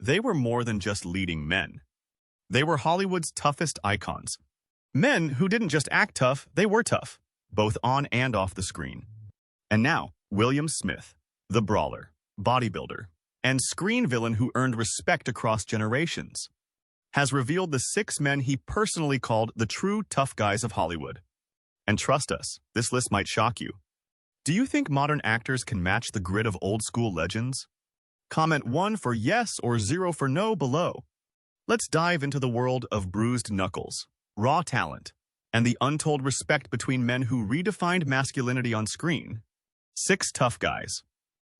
They were more than just leading men. They were Hollywood's toughest icons. Men who didn't just act tough, they were tough, both on and off the screen. And now, William Smith, the brawler, bodybuilder, and screen villain who earned respect across generations, has revealed the 6 men he personally called the true tough guys of Hollywood. And trust us, this list might shock you. Do you think modern actors can match the grit of old-school legends? Comment 1 for yes or 0 for no below. Let's dive into the world of bruised knuckles, raw talent, and the untold respect between men who redefined masculinity on screen. 6 tough guys.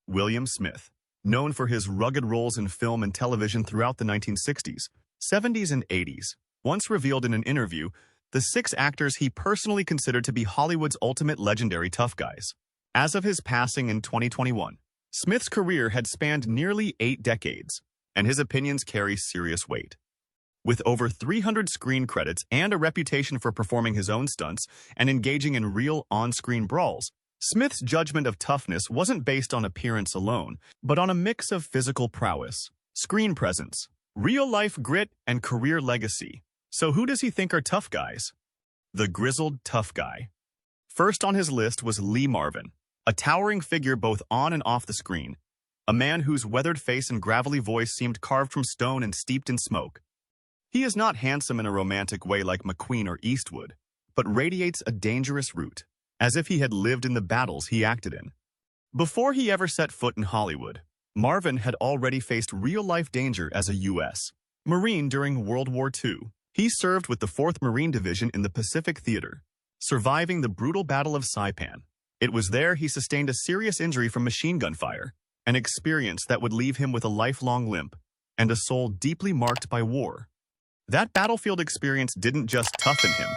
William Smith, known for his rugged roles in film and television throughout the 1960s, 70s, and 80s, once revealed in an interview the 6 actors he personally considered to be Hollywood's ultimate legendary tough guys. As of his passing in 2021, Smith's career had spanned nearly 8 decades, and his opinions carry serious weight. With over 300 screen credits and a reputation for performing his own stunts and engaging in real on-screen brawls, Smith's judgment of toughness wasn't based on appearance alone, but on a mix of physical prowess, screen presence, real-life grit, and career legacy. So who does he think are tough guys? The grizzled tough guy. First on his list was Lee Marvin, a towering figure both on and off the screen, a man whose weathered face and gravelly voice seemed carved from stone and steeped in smoke. He is not handsome in a romantic way like McQueen or Eastwood, but radiates a dangerous root, as if he had lived in the battles he acted in. Before he ever set foot in Hollywood, Marvin had already faced real-life danger as a U.S. Marine during World War II. He served with the 4th Marine Division in the Pacific Theater, surviving the brutal Battle of Saipan. It was there he sustained a serious injury from machine gun fire, an experience that would leave him with a lifelong limp and a soul deeply marked by war. That battlefield experience didn't just toughen him,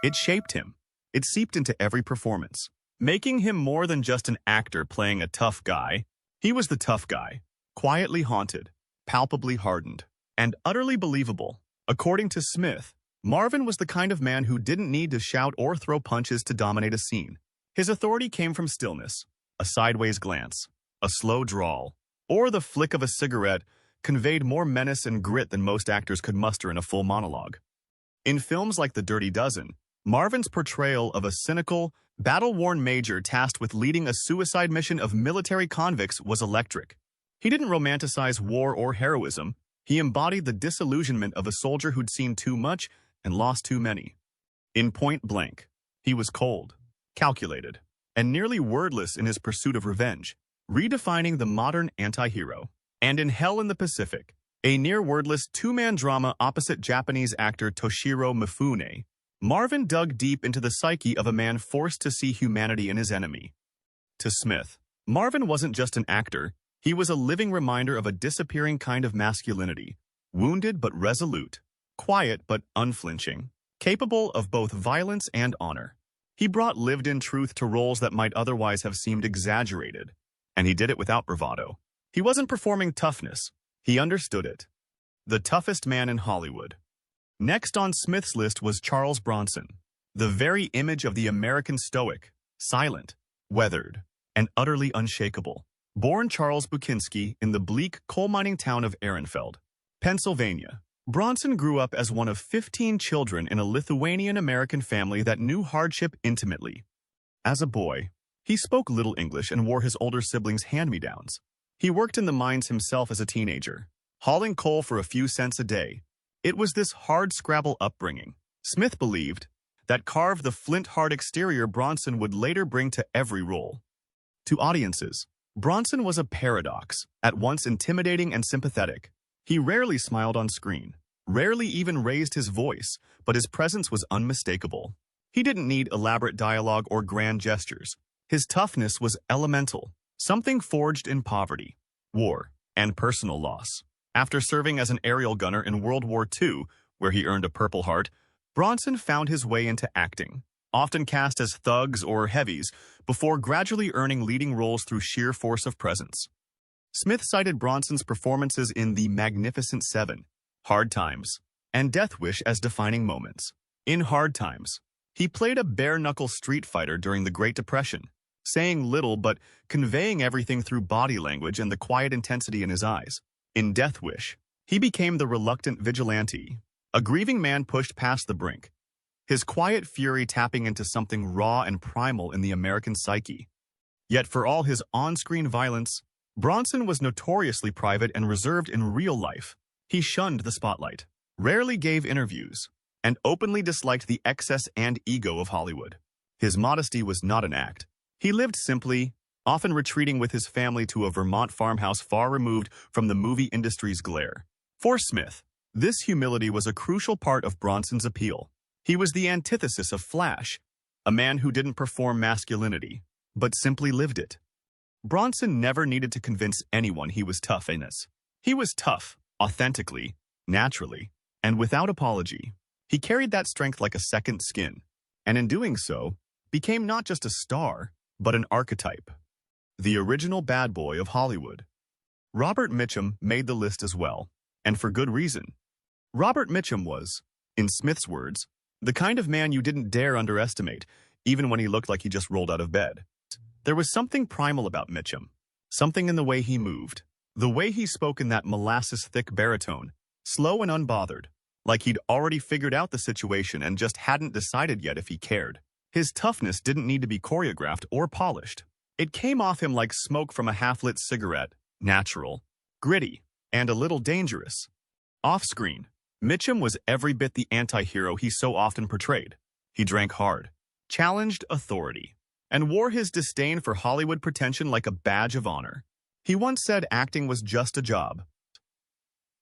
it shaped him. It seeped into every performance, making him more than just an actor playing a tough guy. He was the tough guy, quietly haunted, palpably hardened, and utterly believable. According to Smith, Marvin was the kind of man who didn't need to shout or throw punches to dominate a scene. His authority came from stillness, a sideways glance, a slow drawl, or the flick of a cigarette conveyed more menace and grit than most actors could muster in a full monologue. In films like The Dirty Dozen, Marvin's portrayal of a cynical, battle-worn major tasked with leading a suicide mission of military convicts was electric. He didn't romanticize war or heroism. He embodied the disillusionment of a soldier who'd seen too much and lost too many. In Point Blank, he was cold, calculated, and nearly wordless in his pursuit of revenge, redefining the modern anti-hero. And in Hell in the Pacific, a near-wordless 2-man drama opposite Japanese actor Toshiro Mifune, Marvin dug deep into the psyche of a man forced to see humanity in his enemy. To Smith, Marvin wasn't just an actor, he was a living reminder of a disappearing kind of masculinity, wounded but resolute, quiet but unflinching, capable of both violence and honor. He brought lived-in truth to roles that might otherwise have seemed exaggerated, and he did it without bravado. He wasn't performing toughness, he understood it. The toughest man in Hollywood. Next on Smith's list was Charles Bronson, the very image of the American stoic, silent, weathered, and utterly unshakable. Born Charles Bukinski in the bleak coal mining town of Ehrenfeld, Pennsylvania, Bronson grew up as one of 15 children in a Lithuanian-American family that knew hardship intimately. As a boy, he spoke little English and wore his older siblings' hand-me-downs. He worked in the mines himself as a teenager, hauling coal for a few cents a day. It was this hard-scrabble upbringing, Smith believed, that carved the flint-hard exterior Bronson would later bring to every role. To audiences, Bronson was a paradox, at once intimidating and sympathetic. He rarely smiled on screen, rarely even raised his voice, but his presence was unmistakable. He didn't need elaborate dialogue or grand gestures. His toughness was elemental, something forged in poverty, war, and personal loss. After serving as an aerial gunner in World War II, where he earned a Purple Heart, Bronson found his way into acting, often cast as thugs or heavies, before gradually earning leading roles through sheer force of presence. Smith cited Bronson's performances in The Magnificent Seven, Hard Times, and Death Wish as defining moments. In Hard Times, he played a bare-knuckle street fighter during the Great Depression, saying little but conveying everything through body language and the quiet intensity in his eyes. In Death Wish, He became the reluctant vigilante, a grieving man pushed past the brink, his quiet fury tapping into something raw and primal in the American psyche. Yet for all his on-screen violence, Bronson was notoriously private and reserved in real life. He shunned the spotlight, rarely gave interviews, and openly disliked the excess and ego of Hollywood. His modesty was not an act. He lived simply, often retreating with his family to a Vermont farmhouse far removed from the movie industry's glare. For Smith, this humility was a crucial part of Bronson's appeal. He was the antithesis of Flash, a man who didn't perform masculinity, but simply lived it. Bronson never needed to convince anyone he was tough in this. He was tough, authentically, naturally, and without apology. He carried that strength like a second skin, and in doing so, became not just a star, but an archetype. The original bad boy of Hollywood. Robert Mitchum made the list as well, and for good reason. Robert Mitchum was, in Smith's words, the kind of man you didn't dare underestimate, even when he looked like he just rolled out of bed. There was something primal about Mitchum, something in the way he moved, the way he spoke in that molasses-thick baritone, slow and unbothered, like he'd already figured out the situation and just hadn't decided yet if he cared. His toughness didn't need to be choreographed or polished. It came off him like smoke from a half-lit cigarette, natural, gritty, and a little dangerous. Off-screen, Mitchum was every bit the anti-hero he so often portrayed. He drank hard, challenged authority, and wore his disdain for Hollywood pretension like a badge of honor. He once said acting was just a job.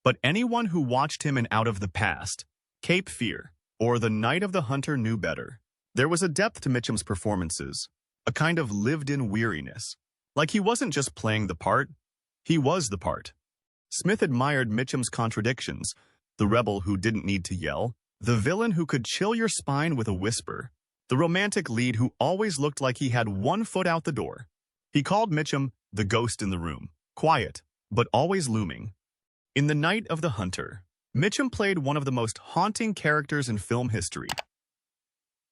But anyone who watched him in Out of the Past, Cape Fear, or The Night of the Hunter knew better. There was a depth to Mitchum's performances, a kind of lived-in weariness. Like he wasn't just playing the part, he was the part. Smith admired Mitchum's contradictions, the rebel who didn't need to yell, the villain who could chill your spine with a whisper, the romantic lead who always looked like he had one foot out the door. He called Mitchum the ghost in the room, quiet, but always looming. In The Night of the Hunter, Mitchum played one of the most haunting characters in film history.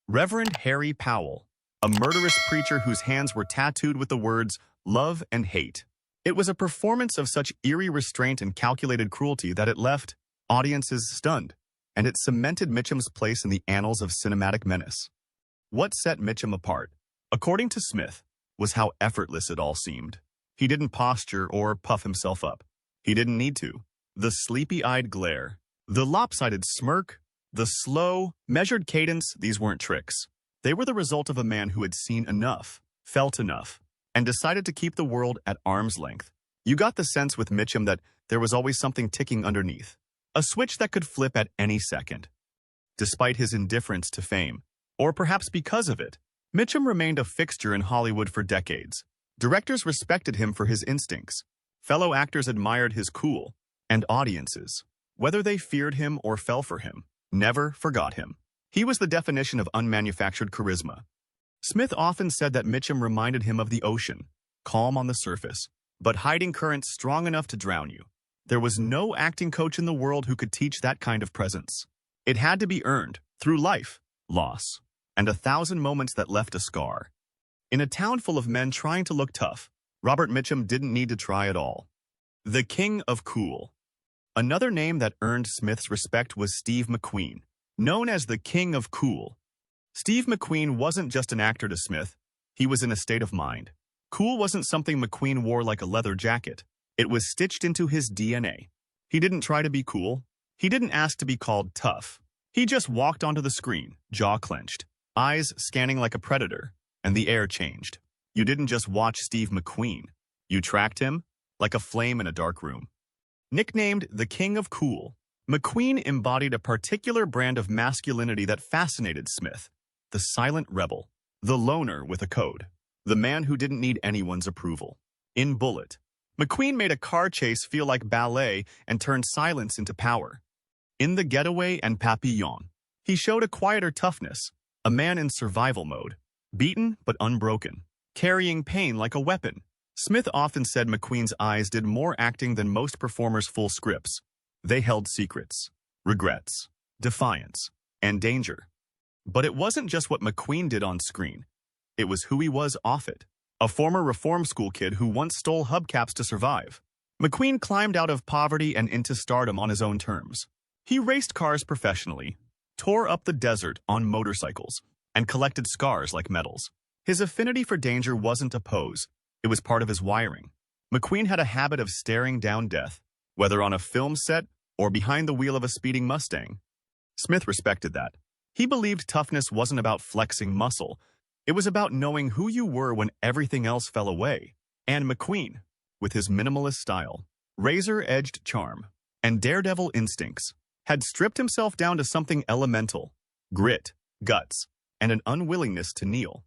Reverend Harry Powell, a murderous preacher whose hands were tattooed with the words love and hate. It was a performance of such eerie restraint and calculated cruelty that it left audiences stunned, and it cemented Mitchum's place in the annals of cinematic menace. What set Mitchum apart, according to Smith, was how effortless it all seemed. He didn't posture or puff himself up. He didn't need to. The sleepy-eyed glare, the lopsided smirk, the slow, measured cadence, these weren't tricks. They were the result of a man who had seen enough, felt enough, and decided to keep the world at arm's length. You got the sense with Mitchum that there was always something ticking underneath, a switch that could flip at any second. Despite his indifference to fame, or perhaps because of it, Mitchum remained a fixture in Hollywood for decades. Directors respected him for his instincts. Fellow actors admired his cool, and audiences, whether they feared him or fell for him, never forgot him. He was the definition of unmanufactured charisma. Smith often said that Mitchum reminded him of the ocean, calm on the surface, but hiding currents strong enough to drown you. There was no acting coach in the world who could teach that kind of presence. It had to be earned, through life, loss, and 1,000 moments that left a scar. In a town full of men trying to look tough, Robert Mitchum didn't need to try at all. The King of Cool. Another name that earned Smith's respect was Steve McQueen, known as the King of Cool. Steve McQueen wasn't just an actor to Smith, he was in a state of mind. Cool wasn't something McQueen wore like a leather jacket. It was stitched into his DNA. He didn't try to be cool. He didn't ask to be called tough. He just walked onto the screen, jaw clenched, eyes scanning like a predator, and the air changed. You didn't just watch Steve McQueen. You tracked him like a flame in a dark room. Nicknamed the King of Cool, McQueen embodied a particular brand of masculinity that fascinated Smith. The silent rebel, the loner with a code, the man who didn't need anyone's approval. In Bullet, McQueen made a car chase feel like ballet and turned silence into power. In The Getaway and Papillon, he showed a quieter toughness, a man in survival mode, beaten but unbroken, carrying pain like a weapon. Smith often said McQueen's eyes did more acting than most performers' full scripts. They held secrets, regrets, defiance, and danger. But it wasn't just what McQueen did on screen. It was who he was off it. A former reform school kid who once stole hubcaps to survive. McQueen climbed out of poverty and into stardom on his own terms. He raced cars professionally, tore up the desert on motorcycles, and collected scars like medals. His affinity for danger wasn't a pose. It was part of his wiring. McQueen had a habit of staring down death, whether on a film set or behind the wheel of a speeding Mustang. Smith respected that. He believed toughness wasn't about flexing muscle. It was about knowing who you were when everything else fell away. And McQueen, with his minimalist style, razor-edged charm, and daredevil instincts, had stripped himself down to something elemental: grit, guts, and an unwillingness to kneel.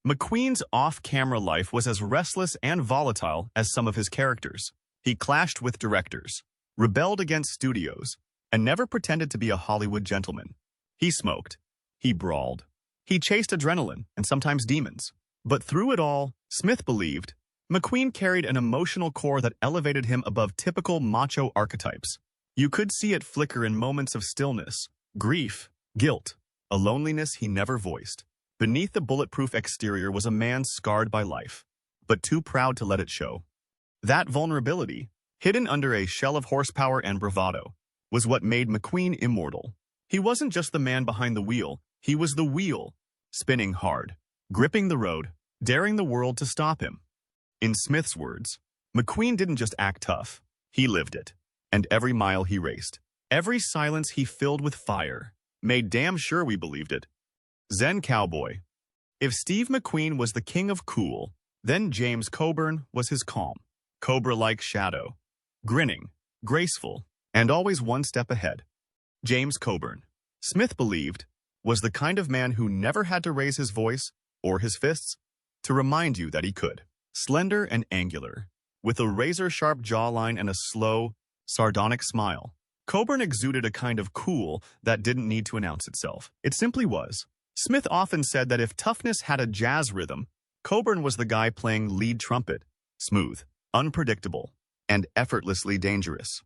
McQueen's off-camera life was as restless and volatile as some of his characters. He clashed with directors, rebelled against studios, and never pretended to be a Hollywood gentleman. He smoked. He brawled. He chased adrenaline and sometimes demons. But through it all, Smith believed, McQueen carried an emotional core that elevated him above typical macho archetypes. You could see it flicker in moments of stillness, grief, guilt, a loneliness he never voiced. Beneath the bulletproof exterior was a man scarred by life, but too proud to let it show. That vulnerability, hidden under a shell of horsepower and bravado, was what made McQueen immortal. He wasn't just the man behind the wheel, he was the wheel, spinning hard, gripping the road, daring the world to stop him. In Smith's words, McQueen didn't just act tough, he lived it. And every mile he raced, every silence he filled with fire, made damn sure we believed it. Zen Cowboy. If Steve McQueen was the king of cool, then James Coburn was his calm, cobra-like shadow, grinning, graceful, and always one step ahead. James Coburn, Smith believed, was the kind of man who never had to raise his voice or his fists to remind you that he could. Slender and angular, with a razor-sharp jawline and a slow, sardonic smile, Coburn exuded a kind of cool that didn't need to announce itself. It simply was. Smith often said that if toughness had a jazz rhythm, Coburn was the guy playing lead trumpet, smooth, unpredictable, and effortlessly dangerous.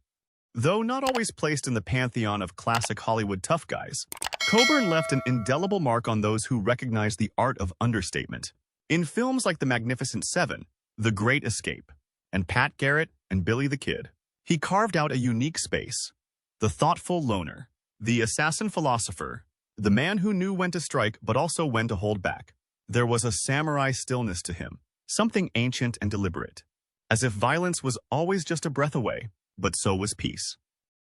Though not always placed in the pantheon of classic Hollywood tough guys, Coburn left an indelible mark on those who recognized the art of understatement. In films like The Magnificent Seven, The Great Escape, and Pat Garrett and Billy the Kid, he carved out a unique space. The thoughtful loner, the assassin philosopher, the man who knew when to strike but also when to hold back. There was a samurai stillness to him, something ancient and deliberate, as if violence was always just a breath away, but so was peace.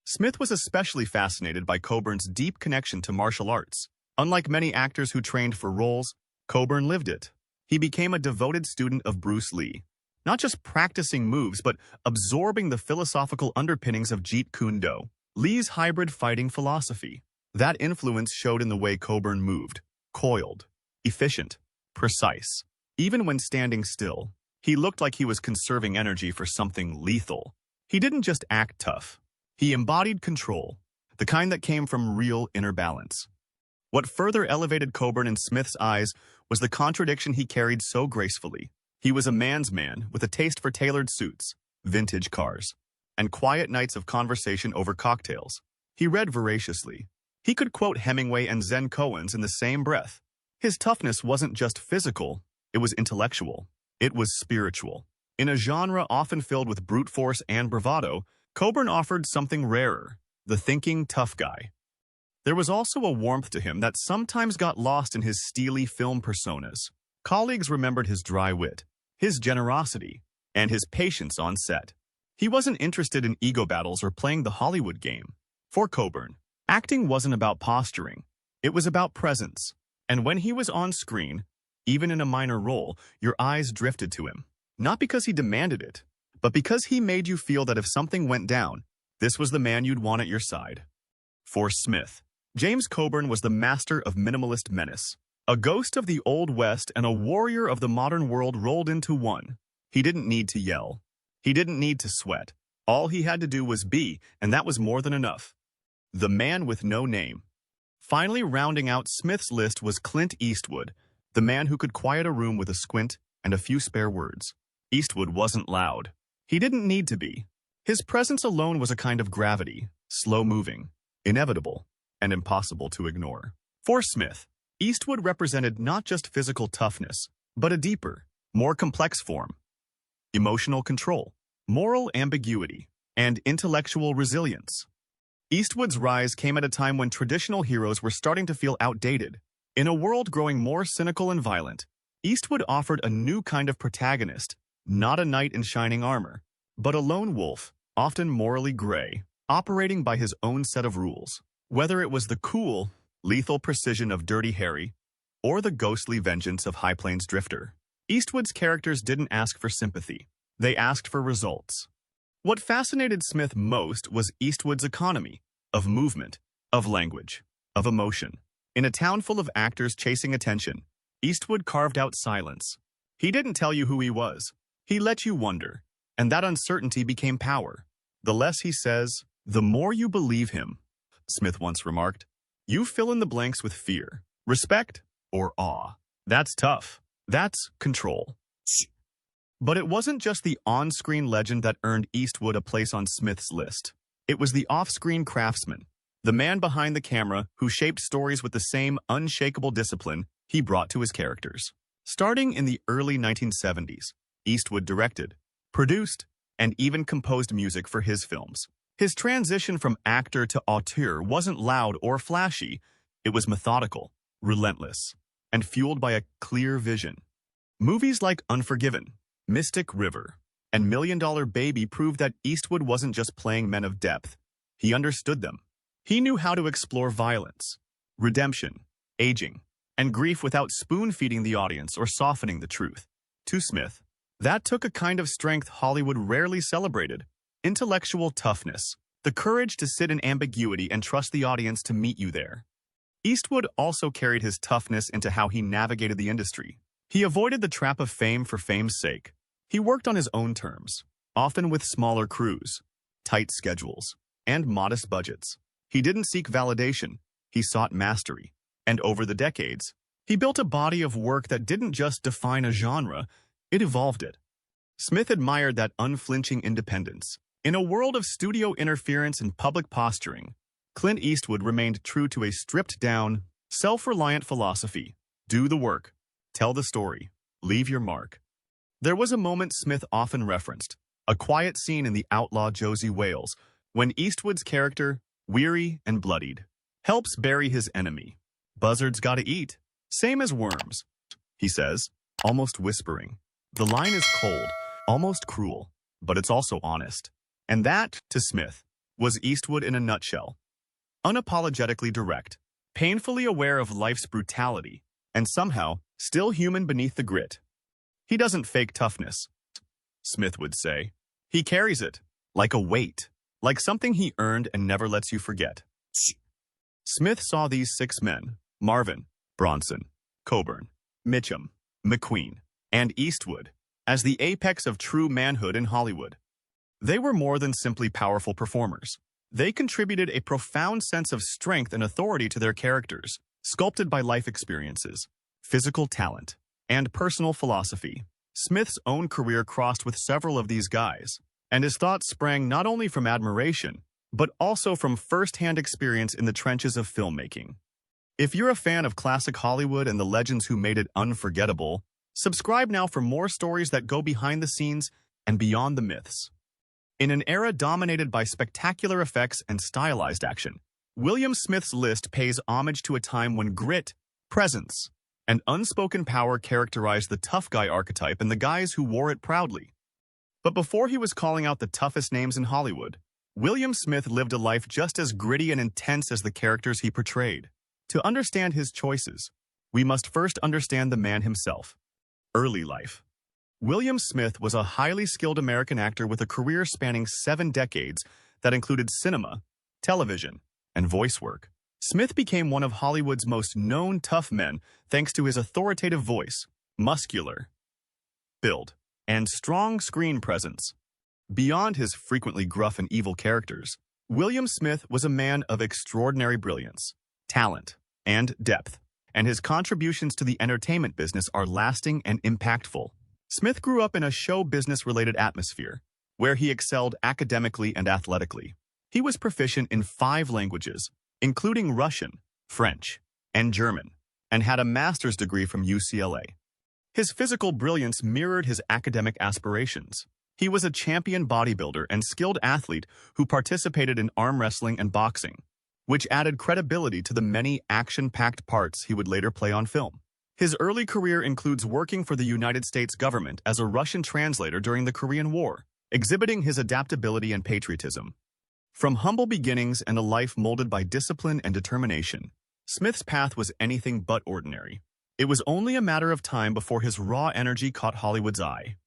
Smith was especially fascinated by Coburn's deep connection to martial arts. Unlike many actors who trained for roles, Coburn lived it. He became a devoted student of Bruce Lee, not just practicing moves, but absorbing the philosophical underpinnings of Jeet Kune Do, Lee's hybrid fighting philosophy. That influence showed in the way Coburn moved, coiled, efficient, precise. Even when standing still, he looked like he was conserving energy for something lethal. He didn't just act tough. He embodied control, the kind that came from real inner balance. What further elevated Coburn in Smith's eyes was the contradiction he carried so gracefully. He was a man's man with a taste for tailored suits, vintage cars, and quiet nights of conversation over cocktails. He read voraciously. He could quote Hemingway and Zen koans in the same breath. His toughness wasn't just physical, it was intellectual. It was spiritual. In a genre often filled with brute force and bravado, Coburn offered something rarer, the thinking tough guy. There was also a warmth to him that sometimes got lost in his steely film personas. Colleagues remembered his dry wit, his generosity, and his patience on set. He wasn't interested in ego battles or playing the Hollywood game. For Coburn, acting wasn't about posturing. It was about presence. And when he was on screen, even in a minor role, your eyes drifted to him. Not because he demanded it, but because he made you feel that if something went down, this was the man you'd want at your side. For Smith, James Coburn was the master of minimalist menace. A ghost of the Old West and a warrior of the modern world rolled into one. He didn't need to yell. He didn't need to sweat. All he had to do was be, and that was more than enough. The man with no name. Finally rounding out Smith's list was Clint Eastwood, the man who could quiet a room with a squint and a few spare words. Eastwood wasn't loud. He didn't need to be. His presence alone was a kind of gravity, slow-moving, inevitable, and impossible to ignore. For Smith, Eastwood represented not just physical toughness, but a deeper, more complex form: emotional control. moral ambiguity, and intellectual resilience. Eastwood's rise came at a time when traditional heroes were starting to feel outdated. In a world growing more cynical and violent, Eastwood offered a new kind of protagonist, not a knight in shining armor, but a lone wolf, often morally gray, operating by his own set of rules. Whether it was the cool, lethal precision of Dirty Harry, or the ghostly vengeance of High Plains Drifter, Eastwood's characters didn't ask for sympathy. They asked for results. What fascinated Smith most was Eastwood's economy, of movement, of language, of emotion. In a town full of actors chasing attention, Eastwood carved out silence. He didn't tell you who he was. He let you wonder, and that uncertainty became power. The less he says, the more you believe him, Smith once remarked. You fill in the blanks with fear, respect, or awe. That's tough. That's control. But it wasn't just the on-screen legend that earned Eastwood a place on Smith's list. It was the off-screen craftsman, the man behind the camera who shaped stories with the same unshakable discipline he brought to his characters. Starting in the early 1970s, Eastwood directed, produced, and even composed music for his films. His transition from actor to auteur wasn't loud or flashy. It was methodical, relentless, and fueled by a clear vision. Movies like Unforgiven, Mystic River, and $1 Million Baby proved that Eastwood wasn't just playing men of depth. He understood them. He knew how to explore violence, redemption, aging, and grief without spoon-feeding the audience or softening the truth. To Smith, that took a kind of strength Hollywood rarely celebrated: intellectual toughness, the courage to sit in ambiguity and trust the audience to meet you there. Eastwood also carried his toughness into how he navigated the industry. He avoided the trap of fame for fame's sake. He worked on his own terms, often with smaller crews, tight schedules, and modest budgets. He didn't seek validation, he sought mastery. And over the decades, he built a body of work that didn't just define a genre, it evolved it. Smith admired that unflinching independence. In a world of studio interference and public posturing, Clint Eastwood remained true to a stripped-down, self-reliant philosophy. Do the work, tell the story, leave your mark. There was a moment Smith often referenced, a quiet scene in The Outlaw Josie Wales, when Eastwood's character, weary and bloodied, helps bury his enemy. Buzzards gotta eat, same as worms, he says, almost whispering. The line is cold, almost cruel, but it's also honest. And that, to Smith, was Eastwood in a nutshell. Unapologetically direct, painfully aware of life's brutality, and somehow still human beneath the grit. He doesn't fake toughness, Smith would say. He carries it, like a weight, like something he earned and never lets you forget. Smith saw these 6 men, Marvin, Bronson, Coburn, Mitchum, McQueen, and Eastwood, as the apex of true manhood in Hollywood. They were more than simply powerful performers. They contributed a profound sense of strength and authority to their characters, sculpted by life experiences, physical talent, and personal philosophy. Smith's own career crossed with several of these guys, and his thoughts sprang not only from admiration, but also from first-hand experience in the trenches of filmmaking. If you're a fan of classic Hollywood and the legends who made it unforgettable, subscribe now for more stories that go behind the scenes and beyond the myths. In an era dominated by spectacular effects and stylized action, William Smith's list pays homage to a time when grit, presence, and unspoken power characterized the tough guy archetype and the guys who wore it proudly. But before he was calling out the toughest names in Hollywood, William Smith lived a life just as gritty and intense as the characters he portrayed. To understand his choices, we must first understand the man himself. Early life. William Smith was a highly skilled American actor with a career spanning 7 decades that included cinema, television, and voice work. Smith became one of Hollywood's most known tough men thanks to his authoritative voice, muscular build, and strong screen presence. Beyond his frequently gruff and evil characters, William Smith was a man of extraordinary brilliance, talent, and depth, and his contributions to the entertainment business are lasting and impactful. Smith grew up in a show business-related atmosphere, where he excelled academically and athletically. He was proficient in 5 languages, including Russian, French, and German, and had a master's degree from UCLA. His physical brilliance mirrored his academic aspirations. He was a champion bodybuilder and skilled athlete who participated in arm wrestling and boxing, which added credibility to the many action-packed parts he would later play on film. His early career includes working for the United States government as a Russian translator during the Korean War, exhibiting his adaptability and patriotism. From humble beginnings and a life molded by discipline and determination, Smith's path was anything but ordinary. It was only a matter of time before his raw energy caught Hollywood's eye.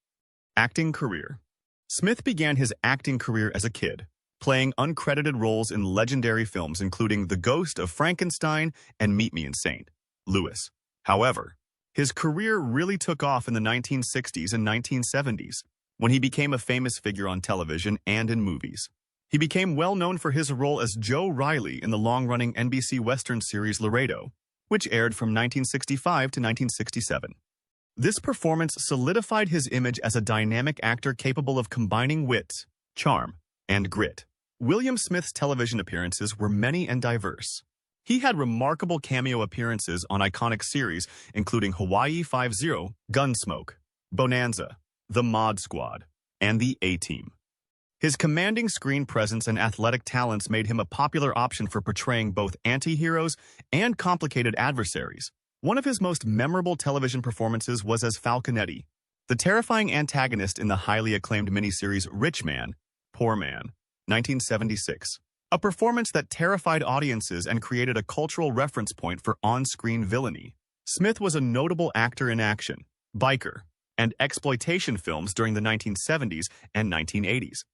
Acting career. Smith began his acting career as a kid, playing uncredited roles in legendary films including The Ghost of Frankenstein and Meet Me in St. Louis. However, his career really took off in the 1960s and 1970s, when he became a famous figure on television and in movies. He became well known for his role as Joe Riley in the long-running NBC Western series Laredo, which aired from 1965 to 1967. This performance solidified his image as a dynamic actor capable of combining wit, charm, and grit. William Smith's television appearances were many and diverse. He had remarkable cameo appearances on iconic series including Hawaii Five-0, Gunsmoke, Bonanza, The Mod Squad, and The A-Team. His commanding screen presence and athletic talents made him a popular option for portraying both anti-heroes and complicated adversaries. One of his most memorable television performances was as Falconetti, the terrifying antagonist in the highly acclaimed miniseries Rich Man, Poor Man, 1976. A performance that terrified audiences and created a cultural reference point for on-screen villainy. Smith was a notable actor in action, biker, and exploitation films during the 1970s and 1980s.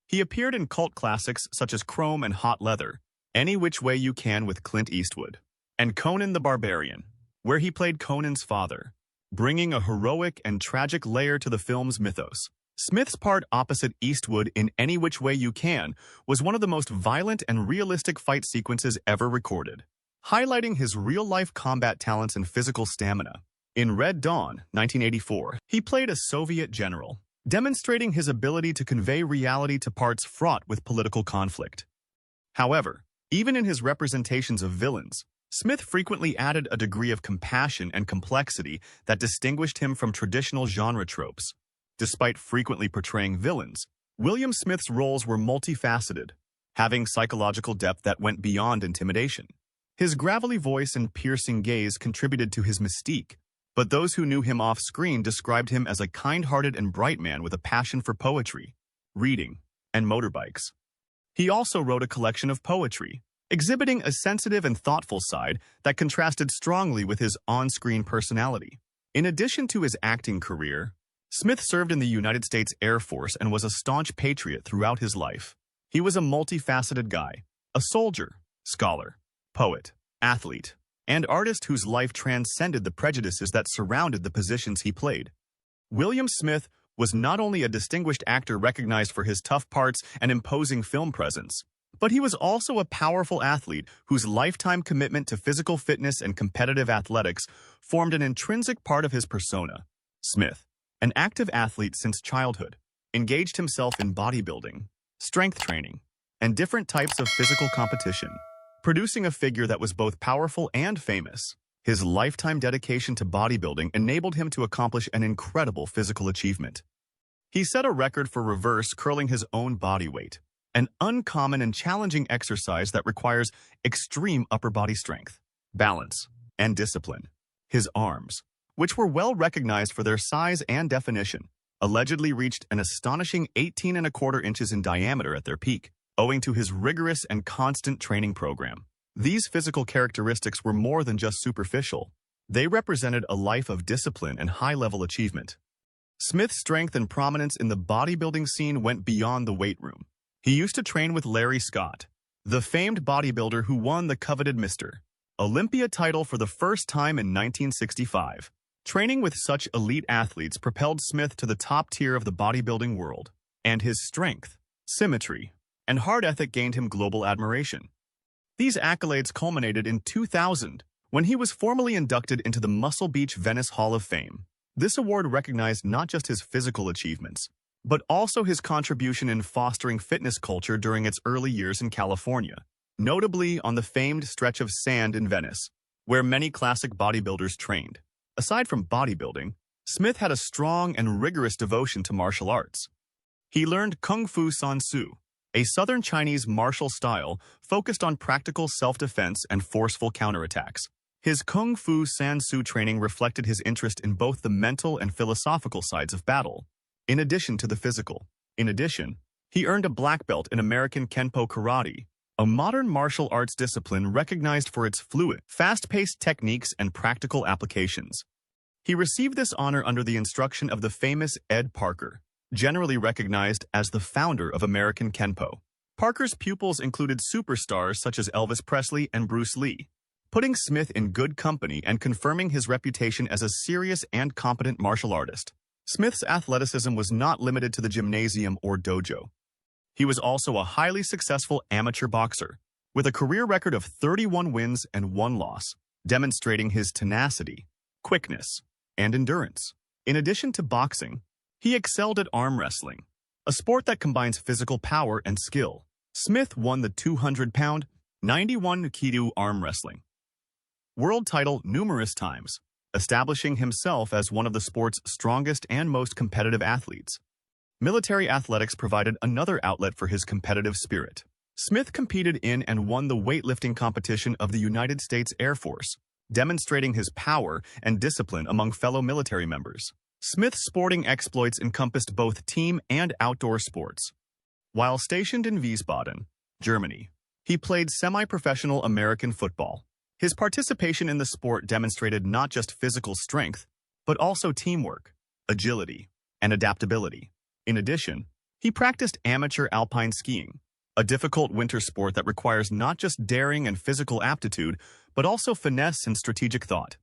He appeared in cult classics such as Chrome and Hot Leather, Any Which Way You Can with Clint Eastwood, and Conan the Barbarian, where he played Conan's father, bringing a heroic and tragic layer to the film's mythos. Smith's part opposite Eastwood in Any Which Way You Can was one of the most violent and realistic fight sequences ever recorded, highlighting his real-life combat talents and physical stamina. In Red Dawn, 1984, he played a Soviet general, demonstrating his ability to convey reality to parts fraught with political conflict. However, even in his representations of villains, Smith frequently added a degree of compassion and complexity that distinguished him from traditional genre tropes. Despite frequently portraying villains, William Smith's roles were multifaceted, having psychological depth that went beyond intimidation. His gravelly voice and piercing gaze contributed to his mystique, but those who knew him off-screen described him as a kind-hearted and bright man with a passion for poetry, reading, and motorbikes. He also wrote a collection of poetry, exhibiting a sensitive and thoughtful side that contrasted strongly with his on-screen personality. In addition to his acting career, Smith served in the United States Air Force and was a staunch patriot throughout his life. He was a multifaceted guy, a soldier, scholar, poet, athlete, and artist whose life transcended the prejudices that surrounded the positions he played. William Smith was not only a distinguished actor recognized for his tough parts and imposing film presence, but he was also a powerful athlete whose lifetime commitment to physical fitness and competitive athletics formed an intrinsic part of his persona. Smith, an active athlete since childhood, engaged himself in bodybuilding, strength training, and different types of physical competition, producing a figure that was both powerful and famous. His lifetime dedication to bodybuilding enabled him to accomplish an incredible physical achievement. He set a record for reverse curling his own body weight, an uncommon and challenging exercise that requires extreme upper body strength, balance, and discipline. His arms, which were well recognized for their size and definition, allegedly reached an astonishing 18¼ inches in diameter at their peak, owing to his rigorous and constant training program. These physical characteristics were more than just superficial. They represented a life of discipline and high-level achievement. Smith's strength and prominence in the bodybuilding scene went beyond the weight room. He used to train with Larry Scott, the famed bodybuilder who won the coveted Mr. Olympia title for the first time in 1965. Training with such elite athletes propelled Smith to the top tier of the bodybuilding world, and his strength, symmetry, and hard ethic gained him global admiration. These accolades culminated in 2000, when he was formally inducted into the Muscle Beach Venice Hall of Fame. This award recognized not just his physical achievements, but also his contribution in fostering fitness culture during its early years in California, notably on the famed stretch of sand in Venice, where many classic bodybuilders trained. Aside from bodybuilding, Smith had a strong and rigorous devotion to martial arts. He learned Kung Fu San Soo, a southern Chinese martial style focused on practical self-defense and forceful counterattacks. His Kung Fu San Soo training reflected his interest in both the mental and philosophical sides of battle, in addition to the physical. In addition, he earned a black belt in American Kenpo Karate, a modern martial arts discipline recognized for its fluid, fast-paced techniques and practical applications. He received this honor under the instruction of the famous Ed Parker, generally recognized as the founder of American Kenpo. Parker's pupils included superstars such as Elvis Presley and Bruce Lee, putting Smith in good company and confirming his reputation as a serious and competent martial artist. Smith's athleticism was not limited to the gymnasium or dojo. He was also a highly successful amateur boxer, with a career record of 31 wins and 1 loss, demonstrating his tenacity, quickness, and endurance. In addition to boxing, he excelled at arm wrestling, a sport that combines physical power and skill. Smith won the 200-pound, 91-kilo arm wrestling world title numerous times, establishing himself as one of the sport's strongest and most competitive athletes. Military athletics provided another outlet for his competitive spirit. Smith competed in and won the weightlifting competition of the United States Air Force, demonstrating his power and discipline among fellow military members. Smith's sporting exploits encompassed both team and outdoor sports. While stationed in Wiesbaden, Germany, he played semi-professional American football. His participation in the sport demonstrated not just physical strength, but also teamwork, agility, and adaptability. In addition, he practiced amateur alpine skiing, a difficult winter sport that requires not just daring and physical aptitude, but also finesse and strategic thought.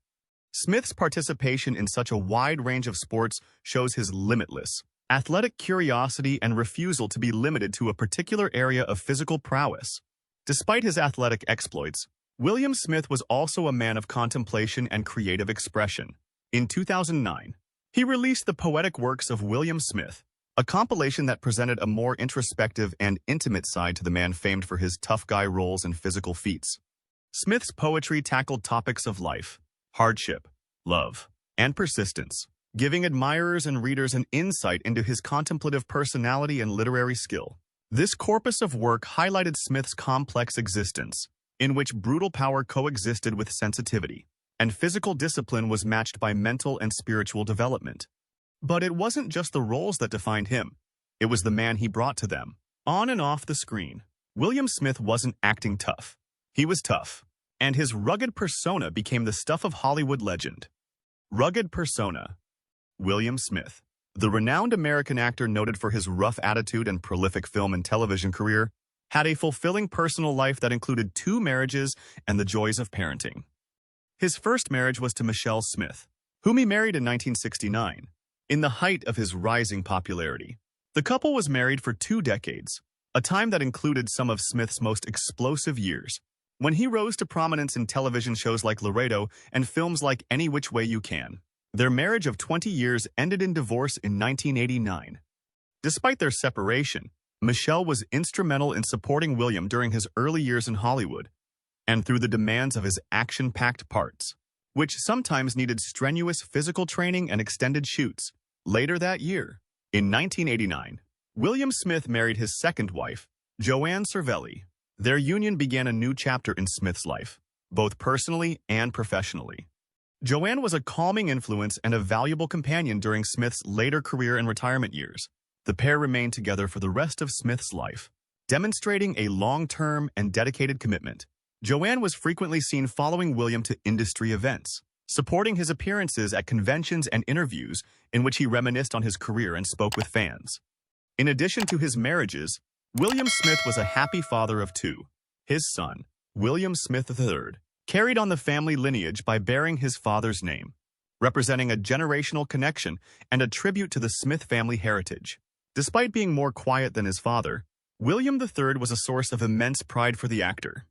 Smith's participation in such a wide range of sports shows his limitless, athletic curiosity and refusal to be limited to a particular area of physical prowess. Despite his athletic exploits, William Smith was also a man of contemplation and creative expression. In 2009, he released the poetic works of William Smith, a compilation that presented a more introspective and intimate side to the man famed for his tough guy roles and physical feats. Smith's poetry tackled topics of life, hardship, love, and persistence, giving admirers and readers an insight into his contemplative personality and literary skill. This corpus of work highlighted Smith's complex existence, in which brutal power coexisted with sensitivity, and physical discipline was matched by mental and spiritual development. But it wasn't just the roles that defined him, it was the man he brought to them. On and off the screen, William Smith wasn't acting tough. He was tough, and his rugged persona became the stuff of Hollywood legend. Rugged persona. William Smith, the renowned American actor noted for his rough attitude and prolific film and television career, had a fulfilling personal life that included 2 marriages and the joys of parenting. His first marriage was to Michelle Smith, whom he married in 1969, in the height of his rising popularity. The couple was married for 2 decades, a time that included some of Smith's most explosive years, when he rose to prominence in television shows like Laredo and films like Any Which Way You Can. Their marriage of 20 years ended in divorce in 1989. Despite their separation, Michelle was instrumental in supporting William during his early years in Hollywood, and through the demands of his action-packed parts, which sometimes needed strenuous physical training and extended shoots. Later that year, in 1989, William Smith married his second wife, Joanne Cervelli. Their union began a new chapter in Smith's life, both personally and professionally. Joanne was a calming influence and a valuable companion during Smith's later career and retirement years. The pair remained together for the rest of Smith's life, demonstrating a long-term and dedicated commitment. Joanne was frequently seen following William to industry events, supporting his appearances at conventions and interviews in which he reminisced on his career and spoke with fans. In addition to his marriages, William Smith was a happy father of 2. His son, William Smith III, carried on the family lineage by bearing his father's name, representing a generational connection and a tribute to the Smith family heritage. Despite being more quiet than his father, William III was a source of immense pride for the actor.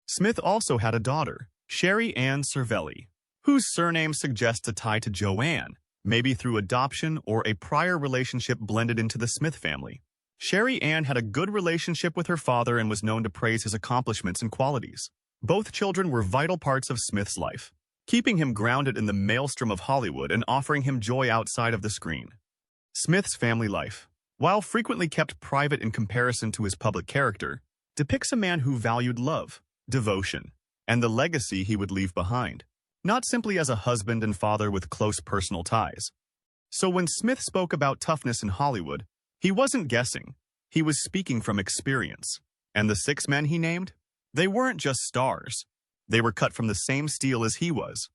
Smith also had a daughter, Sherry Ann Cervelli, whose surname suggests a tie to Joanne, maybe through adoption or a prior relationship blended into the Smith family. Sherry Ann had a good relationship with her father and was known to praise his accomplishments and qualities. Both children were vital parts of Smith's life, keeping him grounded in the maelstrom of Hollywood and offering him joy outside of the screen. Smith's family life. while frequently kept private in comparison to his public character, depicts a man who valued love, devotion, and the legacy he would leave behind, not simply as a husband and father with close personal ties. So when Smith spoke about toughness in Hollywood, he wasn't guessing. He was speaking from experience. And the 6 men he named? They weren't just stars. They were cut from the same steel as he was.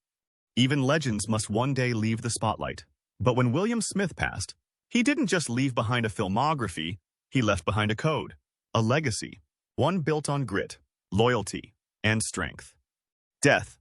Even legends must one day leave the spotlight. But when William Smith passed, he didn't just leave behind a filmography, he left behind a code, a legacy, one built on grit, loyalty, and strength. Death.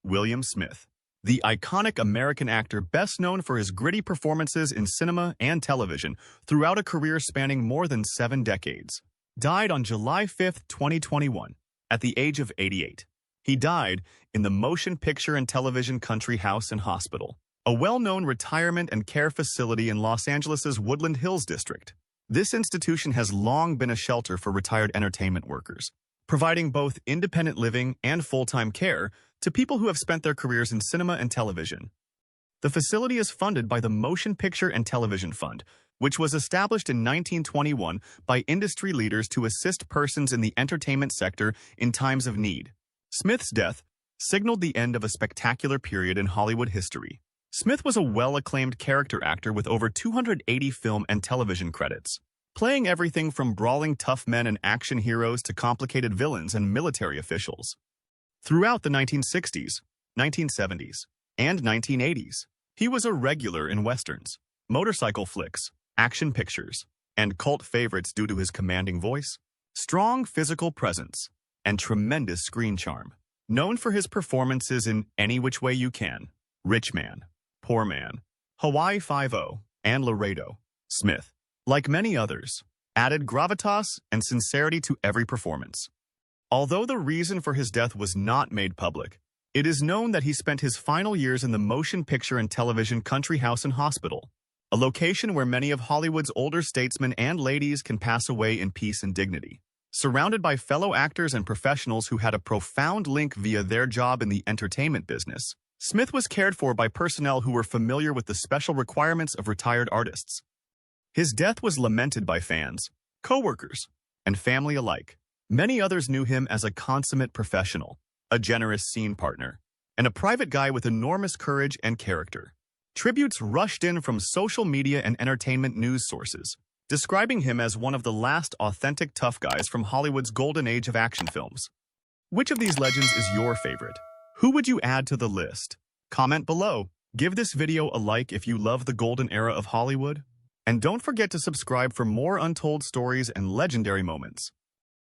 William Smith, the iconic American actor best known for his gritty performances in cinema and television throughout a career spanning more than 7 decades, died on July 5, 2021, at the age of 88. He died in the Motion Picture and Television Country House and Hospital, a well-known retirement and care facility in Los Angeles' Woodland Hills district. This institution has long been a shelter for retired entertainment workers, providing both independent living and full-time care to people who have spent their careers in cinema and television. The facility is funded by the Motion Picture and Television Fund, which was established in 1921 by industry leaders to assist persons in the entertainment sector in times of need. Smith's death signaled the end of a spectacular period in Hollywood history. Smith was a well-acclaimed character actor with over 280 film and television credits, playing everything from brawling tough men and action heroes to complicated villains and military officials. Throughout the 1960s, 1970s, and 1980s, he was a regular in westerns, motorcycle flicks, action pictures, and cult favorites due to his commanding voice, strong physical presence, and tremendous screen charm. Known for his performances in Any Which Way You Can, Rich Man, Poor Man, Hawaii Five-0, and Laredo, Smith, like many others, added gravitas and sincerity to every performance. Although the reason for his death was not made public, it is known that he spent his final years in the Motion Picture and Television Country House and Hospital, a location where many of Hollywood's older statesmen and ladies can pass away in peace and dignity. Surrounded by fellow actors and professionals who had a profound link via their job in the entertainment business, Smith was cared for by personnel who were familiar with the special requirements of retired artists. His death was lamented by fans, co-workers, and family alike. Many others knew him as a consummate professional, a generous scene partner, and a private guy with enormous courage and character. Tributes rushed in from social media and entertainment news sources, describing him as one of the last authentic tough guys from Hollywood's golden age of action films. Which of these legends is your favorite? Who would you add to the list? Comment below. Give this video a like if you love the golden era of Hollywood. And don't forget to subscribe for more untold stories and legendary moments.